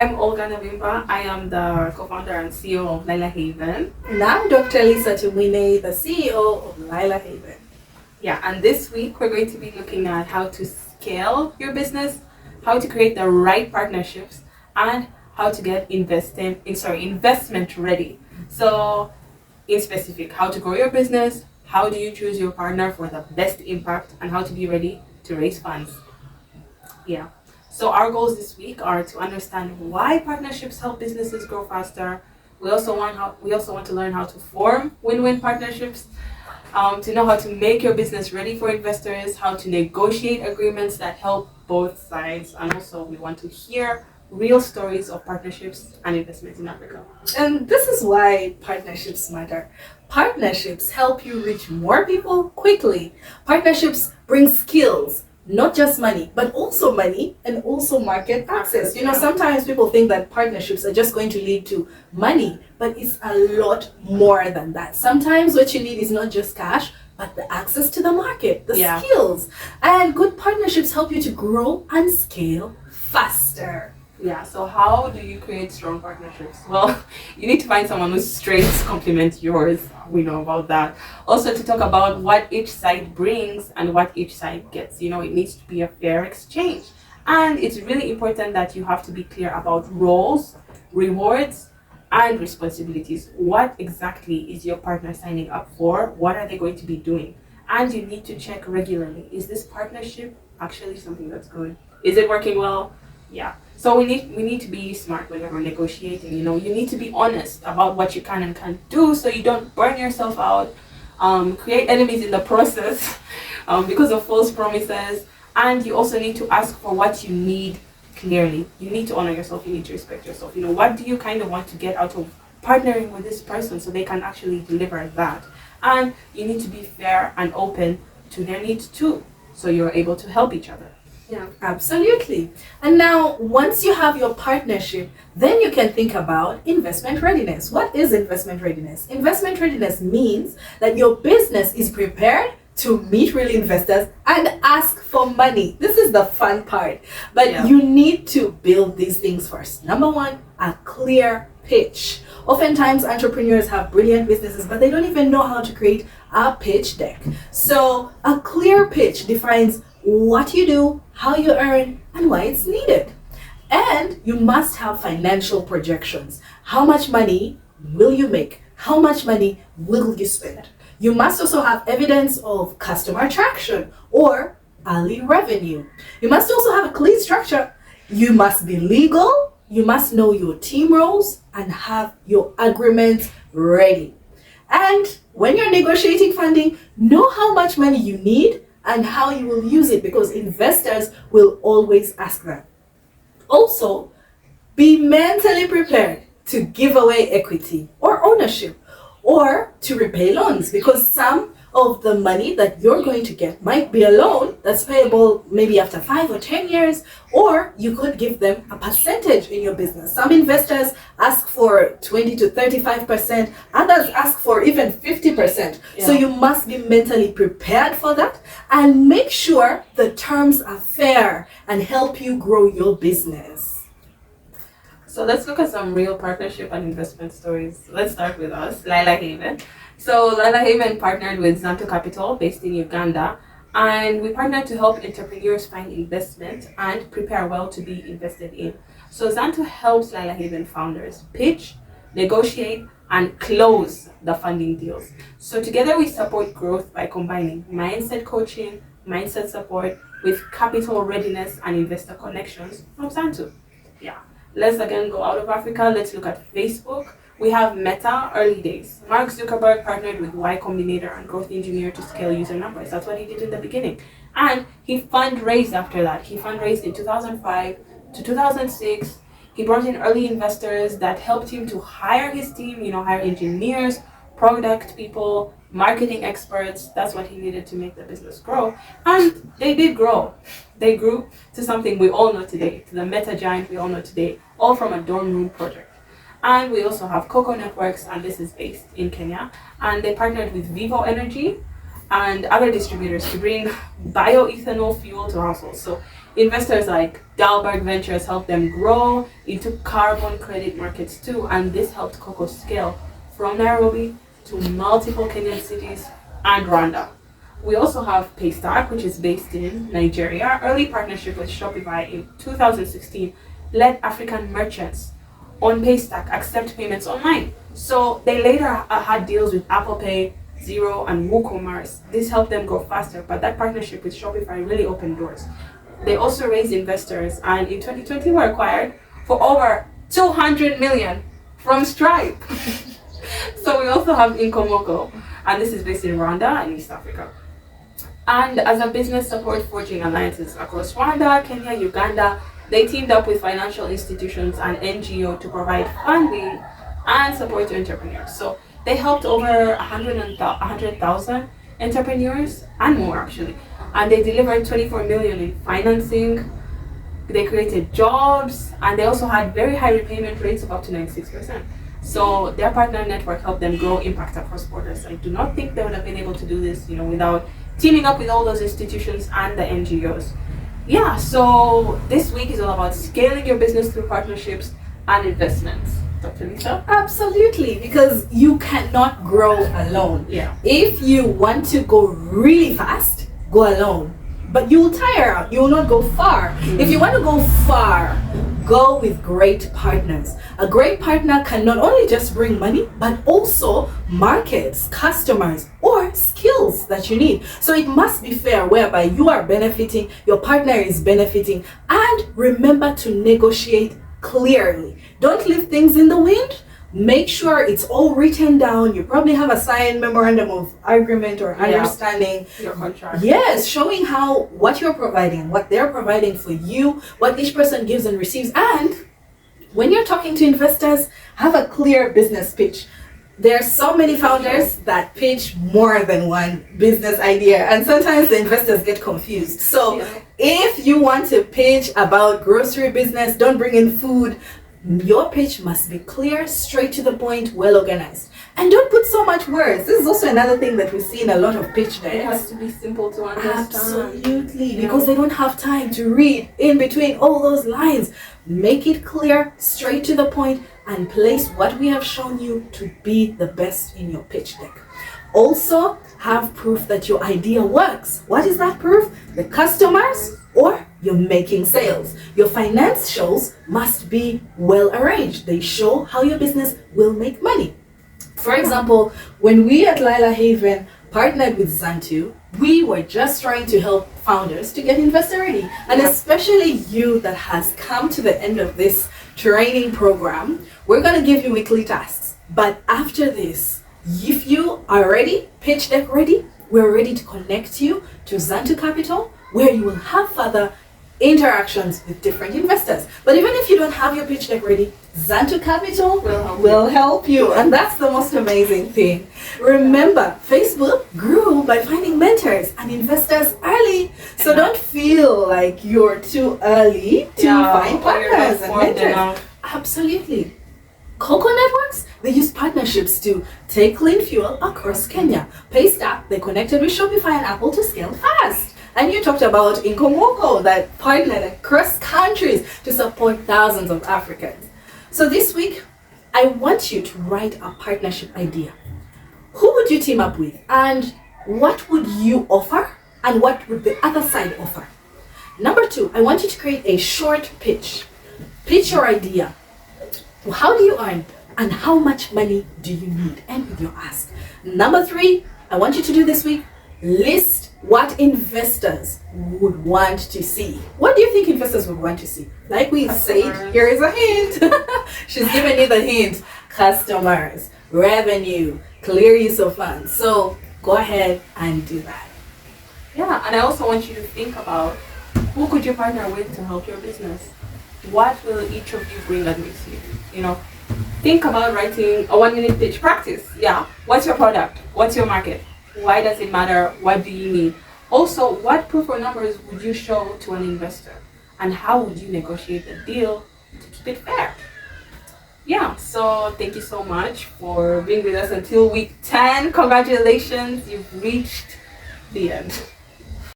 I'm Olga Navimba. I am the co-founder and CEO of Lila Haven. And I'm Dr. Lisa Tumwine, the CEO of Lila Haven. Yeah, and this week we're going to be looking at how to scale your business, how to create the right partnerships, and how to get investment ready. So, in specific, how to grow your business, how do you choose your partner for the best impact, and how to be ready to raise funds. Yeah. So our goals this week are to understand why partnerships help businesses grow faster. We also want to learn how to form win-win partnerships, to know how to make your business ready for investors, how to negotiate agreements that help both sides, and also we want to hear real stories of partnerships and investments in Africa. And this is why partnerships matter. Partnerships help you reach more people quickly. Partnerships bring skills, not just money and also market access. Sometimes people think that partnerships are just going to lead to money, but it's a lot more than that. Sometimes what you need is not just cash, but the access to the market, the skills. And good partnerships help you to grow and scale faster. Yeah, so how do you create strong partnerships? Well, you need to find someone whose strengths complement yours. We know about that. Also, to talk about what each side brings and what each side gets. It needs to be a fair exchange. And it's really important that you have to be clear about roles, rewards, and responsibilities. What exactly is your partner signing up for? What are they going to be doing? And you need to check regularly. Is this partnership actually something that's good? Is it working well? Yeah. So we need to be smart when we're negotiating. You need to be honest about what you can and can't do, so you don't burn yourself out, create enemies in the process, because of false promises. And you also need to ask for what you need clearly. You need to honor yourself. You need to respect yourself. What do you kind of want to get out of partnering with this person, so they can actually deliver that? And you need to be fair and open to their needs too, so you're able to help each other. Yeah, absolutely. And now, once you have your partnership, then you can think about investment readiness. What is investment readiness? Investment readiness means that your business is prepared to meet real investors and ask for money. This is the fun part. But you need to build these things first. Number one, a clear pitch. Oftentimes, entrepreneurs have brilliant businesses, but they don't even know how to create a pitch deck. So, a clear pitch defines what you do, how you earn, and why it's needed. And you must have financial projections. How much money will you make? How much money will you spend? You must also have evidence of customer attraction or early revenue. You must also have a clean structure. You must be legal. You must know your team roles and have your agreements ready. And when you're negotiating funding, know how much money you need and how you will use it, because investors will always ask that. Also, be mentally prepared to give away equity or ownership or to repay loans, because some of the money that you're going to get might be a loan that's payable maybe after 5 or 10 years, or you could give them a percentage in your business. Some investors ask for 20 to 35%, others ask for even 50%. So you must be mentally prepared for that and make sure the terms are fair and help you grow your business. So let's look at some real partnership and investment stories. Let's start with us, Lila Haven. So Lila Haven partnered with Zanto Capital, based in Uganda, and we partnered to help entrepreneurs find investment and prepare well to be invested in. So Zanto helps Lila Haven founders pitch, negotiate, and close the funding deals. So together we support growth by combining mindset coaching, mindset support with capital readiness and investor connections from Zanto. Yeah. Let's again go out of Africa. Let's look at Facebook. We have Meta, early days. Mark Zuckerberg partnered with Y Combinator and Growth Engineer to scale user numbers. That's what he did in the beginning. And he fundraised after that. He fundraised in 2005 to 2006. He brought in early investors that helped him to hire his team, hire engineers, product people, marketing experts. That's what he needed to make the business grow. And they did grow. They grew to something we all know today, to the meta giant we all know today, all from a dorm room project. And we also have Coco Networks, and this is based in Kenya. And they partnered with Vivo Energy and other distributors to bring bioethanol fuel to households. So Investors like Dalberg Ventures helped them grow into carbon credit markets too, and this helped Cocoa scale from Nairobi to multiple Kenyan cities and Rwanda. We also have Paystack, which is based in Nigeria. Early partnership with Shopify in 2016 let African merchants on Paystack accept payments online. So they later had deals with Apple Pay, Zero, and WooCommerce. This helped them go faster, but that partnership with Shopify really opened doors. They also raised investors, and in 2020 were acquired for over 200 million from Stripe. So we also have Inkomoko, and this is based in Rwanda and East Africa. And as a business support, forging alliances across Rwanda, Kenya, Uganda, they teamed up with financial institutions and NGO to provide funding and support to entrepreneurs. So they helped over 100,000 entrepreneurs and more actually. And they delivered 24 million in financing. They created jobs, and they also had very high repayment rates of up to 96%. So their partner network helped them grow impact across borders. I do not think they would have been able to do this, without teaming up with all those institutions and the NGOs. Yeah, so this week is all about scaling your business through partnerships and investments. Dr. Lisa? Absolutely, because you cannot grow alone. Yeah. If you want to go really fast, go alone. But you will tire out. You will not go far. If you want to go far, go with great partners. A great partner can not only just bring money, but also markets, customers, or skills that you need. So it must be fair, whereby you are benefiting, your partner is benefiting, and remember to negotiate clearly. Don't leave things in the wind. Make sure it's all written down. You probably have a signed memorandum of agreement or understanding. Your contract. Yes, showing how what you're providing, what they're providing for you, what each person gives and receives. And when you're talking to investors, have a clear business pitch. There are so many founders that pitch more than one business idea, and sometimes the investors get confused. So if you want to pitch about grocery business, don't bring in food. Your pitch must be clear, straight to the point, well organized. And don't put so much words. This is also another thing that we see in a lot of pitch decks. It has to be simple to understand. Absolutely, because they don't have time to read in between all those lines. Make it clear, straight to the point, and place what we have shown you to be the best in your pitch deck. Also, have proof that your idea works. What is that proof? The customers, or you're making sales. Your financials must be well arranged. They show how your business will make money. For example, when we at Lila Haven partnered with Zantu, we were just trying to help founders to get investor ready. And especially you that has come to the end of this training program, we're going to give you weekly tasks. But after this, if you are ready, pitch deck ready, we're ready to connect you to Zantu Capital, where you will have further interactions with different investors. But even if you don't have your pitch deck ready, Zantu Capital will help you. And that's the most amazing thing. Remember, Facebook grew by finding mentors and investors early. So don't feel like you're too early to find partners and mentors. Absolutely. Cocoa networks, they use partnerships to take clean fuel across Kenya. Paystack, they connected with Shopify and Apple to scale fast. And you talked about Inkomoko that partnered across countries to support thousands of Africans. So this week, I want you to write a partnership idea. Who would you team up with? And what would you offer? And what would the other side offer? Number 2, I want you to create a short pitch. Pitch your idea. How do you earn? And how much money do you need? End with your ask. Number 3, I want you to do this week, list what investors would want to see. What do you think investors would want to see? Like we said, here is a hint. She's given you the hint. Customers, revenue, clear use of funds. So go ahead and do that. Yeah, and I also want you to think about who could you partner with to help your business? What will each of you bring that makes you? Think about writing a 1-minute pitch. Practice. Yeah. What's your product? What's your market? Why does it matter? What do you need? Also, what proof or numbers would you show to an investor? And how would you negotiate the deal to keep it fair? Yeah, so thank you so much for being with us until week 10. Congratulations, you've reached the end.